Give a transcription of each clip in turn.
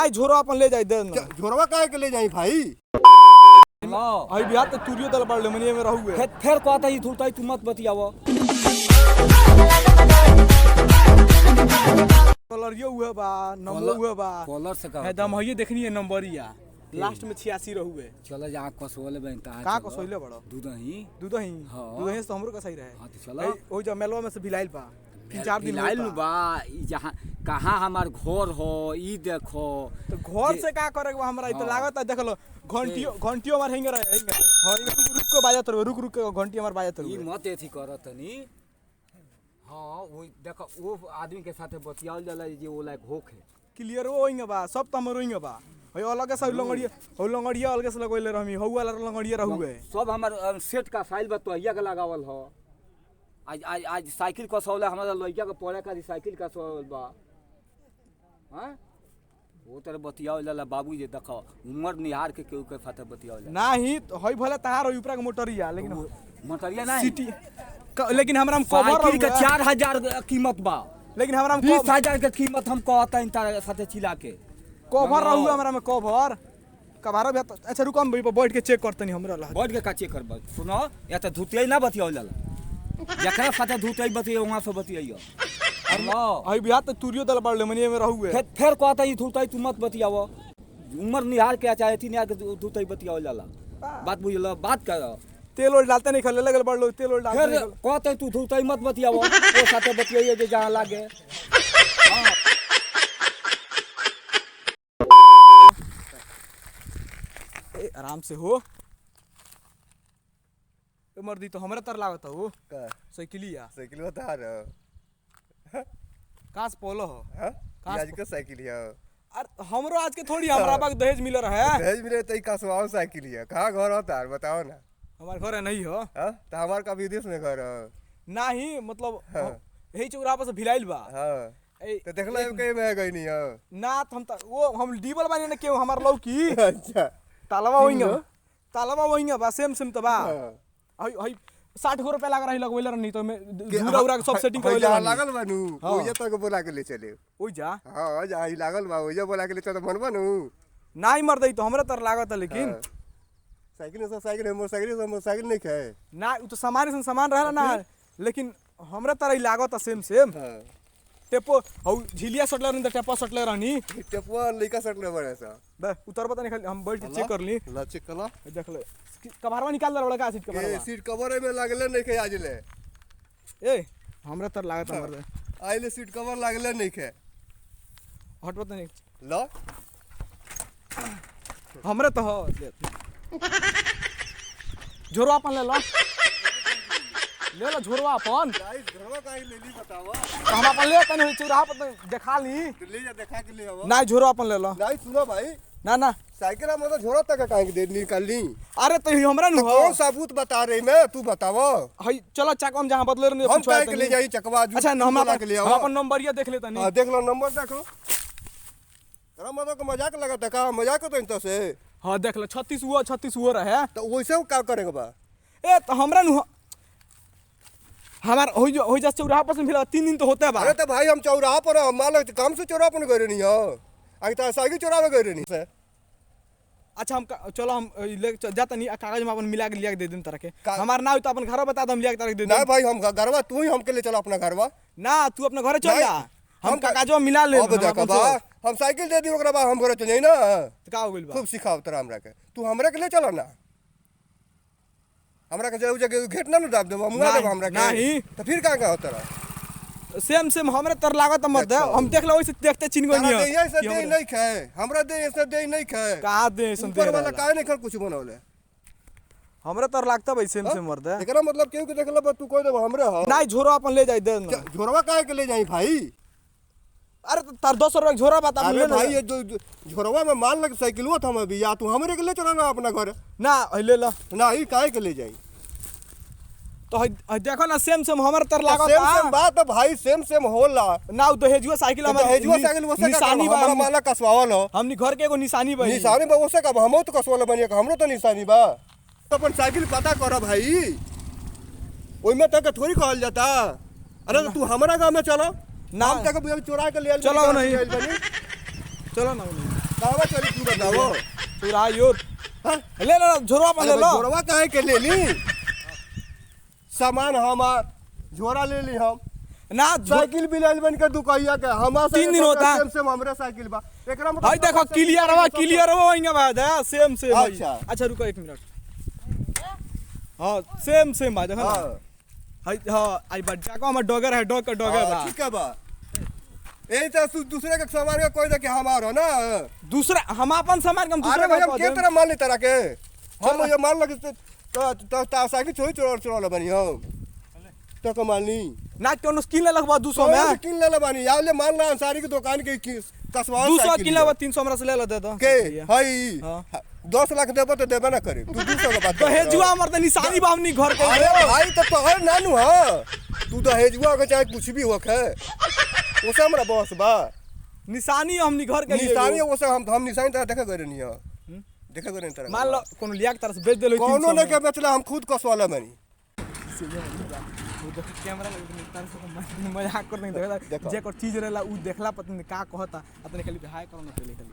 ना झोरो अपन ले जाई दे झोरवा काहे के ले जाई भाई आई बिहार तो तुरियो दल पड़ ले मनिए में रहू फिर कहता ही थूता तू मत बतियावो कलरियो हुआ बा नंबर हुआ बा कॉलर से का एकदम हइए देखनी है नंबरिया लास्ट में 86 रहू है चलो जा कसोले बनता है का कसोइले बड़ो दूधही हां दूधही तो हमरो का सही रहे हां तो चलो ओ जो मेलवा में से भिलाइल बा 3-4 दिन लाइल बा ई जहां कहां हमार घर हो ई देखो तो घर से का करे हमरा ई तो लागत है देख लो घंटियो मार हेंगे रहे हां रुक को बाजत रहो रुक के घंटी हमार बाजत रहो ई मत एथी करतनी हां वो देखो वो आदमी के साथे बतियाल जाला जे ओ लायक होखे क्लियर होइंगे बा सब त हमर होइंगे बा हई अलग से लंगड़िया अलग से लगोइले रहमी हौ वाला लंगड़िया रहूए सब हमर सेट का फाइल बा तो हिया के लगावल हो आज साइकिल कसौले हमरा लइका के पढ़े का साइकिल कसौल बा हां वो तरह बतियाल जाला बाबू जे देखो उमर निहार के केहू के साथे बतियाल जाला नाही हई भले तहार होई ऊपर के मोटरिया लेकिन मोटरिया नहीं सिटी लेकिन हमरा में कवर साइकिल के 4000 कीमत बा लेकिन हमरा में 20000 के कीमत हम कहता इन तारे साथे चिल्ला के कवर रहू हमरा में कवर कवर भी अच्छा रुक हम बैठ के चेक करतनी हमरा ला बैठ के का चेक करबा सुनो या त धुतियै ना बतियाल जाला जकरा साथे धुतियै बतियै वहां से बतियैयो अल्लाह हई बिहार तो तुरियो दल पड़ ले मनिए में रहू फिर कहता ही धुतियै तू मत बतियावो उमर निहार के चाहे थी निहार के धुतियै बतियाल जाला बात बुझलो बात कर तेल ओल डालते नहीं खले लगल पड़ लो तेल ओल डालते फिर कहते तू धुतियै मत बतियावो ओ साथे बतियैयो जे जहां लागे हां आराम से हो मर्दी तो हमरा तर लागत हो का साइकिलिया साइकिल बता रहा कास पोलो हो हां आज का साइकिल है अरे हमरो आज के थोड़ी हमरा बाग दहेज मिल रहा है दहेज मिले तो कसवाओ साइकिल है कहां घर होता है बताओ ना हमार घर नहीं हो हां तो हमार का विदेश में घर है नहीं मतलब यही चौरा पर से भिलाइल बा हां तो देखला कहीं में गई नहीं है ना वो हम डीबल बानी ना केहू हमार लौकी अच्छा तालवा होइंगे बा सेम तो बा हई 60 रुपया लग रही लगवेले नहीं तो मैं धूरा उरा सब सेटिंग कर लागल बानू ओजे तक बोला के ले चले ओइ जा हां जा ही लागल बा ओजे बोला के ले चल मन बनू नहीं मर दई तो हमरा तर लागत लेकिन साइकिल से साइकिल मोटरसाइकिल नहीं खाए ना उ तो सामान रहला ना लेकिन हमरा तर लागत सेम टेपो हौ झिलिया सटले रहनी टेपो सटले रहनी टेपो लइका सटले बड़े सा बे उतर पता नहीं खाली हम बैठ के चेक कर ली ला चेक कला देख ले कवरवा निकाल दे बड़ा का सीट कवरवा सीट कवर में लागले नहीं के आज ले ए हमरा तर लागत हमर आइले सीट कवर लागले नहीं के हट पता नहीं ला हमरे तो हो झोरवा अपन ले लो झोरवा अपन गाइस घरवा काहे ले ली बतावा हम अपन ले तनी चौराहा पर देखा ली ले जा देखा के ले आवा नहीं झोरवा अपन ले लो नहीं सुनो भाई ना साइकिल में तो झोरा तक काहे के दे निकाल ली अरे तो हमरा न हो कौन सबूत बता रही मैं तू बतावा हई चलो चक हम जहां बदले रहनी हम काहे के ले जाई चकवा अच्छा हम अपन नंबरिया देख लेता नहीं हां देख लो नंबर देखो तोरा मतलब को मजाक लगता का मजाक तो इनतो से हां देख लो 36 हुआ रहे तो वैसे का करेगा बा ए तो हमरा न हमार हो जा चौराहा पर से मिला 3 दिन तो होता बा अरे तो भाई हम चौराहा पर मान लो काम से चौराहा पर गए नहीं हो आई तो साइकिल चौराहा में गए नहीं से अच्छा हम चलो हम ले जाता नहीं कागज में अपन मिला के लिया के दे देम तरह के हमार ना हो तो अपन घर बता दम लिया के तरह के दे दे ना भाई हम घरवा तू ही हमके ले चलो अपना घरवा ना तू अपने घरे चल जा हम कागजवा मिला ले अब देखो बा हम साइकिल दे दी ओकरा बाद हम घरे चल जाई ना तो का हो गइल बा खूब सिखाव तोरा हमरा के तू हमरे के ले चलो ना हमरा के जगह घेट ना दाब देबो मुआ देबो हमरा के नहीं तो फिर का होता रहा सेम हमरे तर लागत मर दे हम देख लो वैसे देखते चिन्ह नहीं दे ऐसे दे नहीं खाए हमरा दे ऐसे दे नहीं खाए का दे ऐसे ऊपर वाला काहे नहीं कर कुछ बनौले हमरे तर लागता भाई सेम मर दे एकरा मतलब केहू के देखला बा तू कोई देबो हमरे हो नहीं झोरा अपन ले जाई दे झोरवा काहे के ले जाई भाई अरे तार 200 रुपया झोरा बता अरे भाई ये जो झोरवा में मान लग साइकिलवा था मैं भी या तू हमरे के ले चला ना अपना घर ना ले ला ना ई काहे के ले जाई तो देखो ना सेम हमर तर लागत सेम बात है भाई सेम होला ना तो हेजुआ साइकिल हमर हेजुआ साइकिल वसे निशानी बा हमरा माला कसवावल हो हमनी घर के एगो निशानी बा निशानी बा वसे का हमो तो कसवाल बनिया हमरो तो निशानी बा तो अपन साइकिल पता कर भाई ओइ में तक थोड़ी कहल जाता अरे तू हमरा गांव में चलो नाम तक चोरा के ले चलो नहीं चलो ना कहवा चली तू बताओ। पूरा योर हाँ? ले लो झोरवा पर ले लो। झोरवा काहे के ले ली? सामान हमार झोरा ले ली हम। ना साइकिल भी ले बन के दुकैया के हमार 3 दिन होता। सेम हमरे साइकिल बा। एकरा में भाई देखो क्लियर हो इंगा बात है सेम भाई। अच्छा। अच्छा रुको 1 मिनट। हां सेम बात देखो ना। हां हां आई बड्डा को हमर डॉगर है डॉग का डॉगर बा। ठीक है बा। ए तो दूसरे के सामान का कोई देखे हमार हो ना। दूसरा हम अपन सामान के हम अरे दूसरे भाई हम को के तरह मान ले तरह के हम ये मान लगे तो साइकिल चोरी चोरा बनी हम तो कमाल नहीं ना कोनो स्किन ले लगवा 200 में किन ले बानी या ले मान ला अंसारी की दुकान के कसवा 200 किन ले 300 हमरा से ले दे दो के हई 10 लाख देबो तो देबे ना करे तू 200 का बात तो हेजुआ हमर त निशानी बा हमनी घर के। अरे भाई तो तोहर नानू हां तू तो हेजुआ के चाहे कुछ भी होखे ओसे हमरा बॉस बा निशानी हमनी घर के निशानी ओसे हम निशानी तरह देखे गरे नहीं हां देखे गरे तरह मान लो कोनो लिया के तरह से बेच देलो 300 कोनो ने के बेचला हम खुद कसवाला बनी कैमरा मजाक कर नहीं देखला जे को चीज रहला उ देखला पता नहीं का कहता अपने खाली हाय करो ना पहले खाली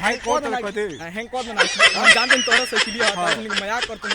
हाय को तो कहते हैंग कर ना हम जानते तोरा से क्लियर होता है मजाक करते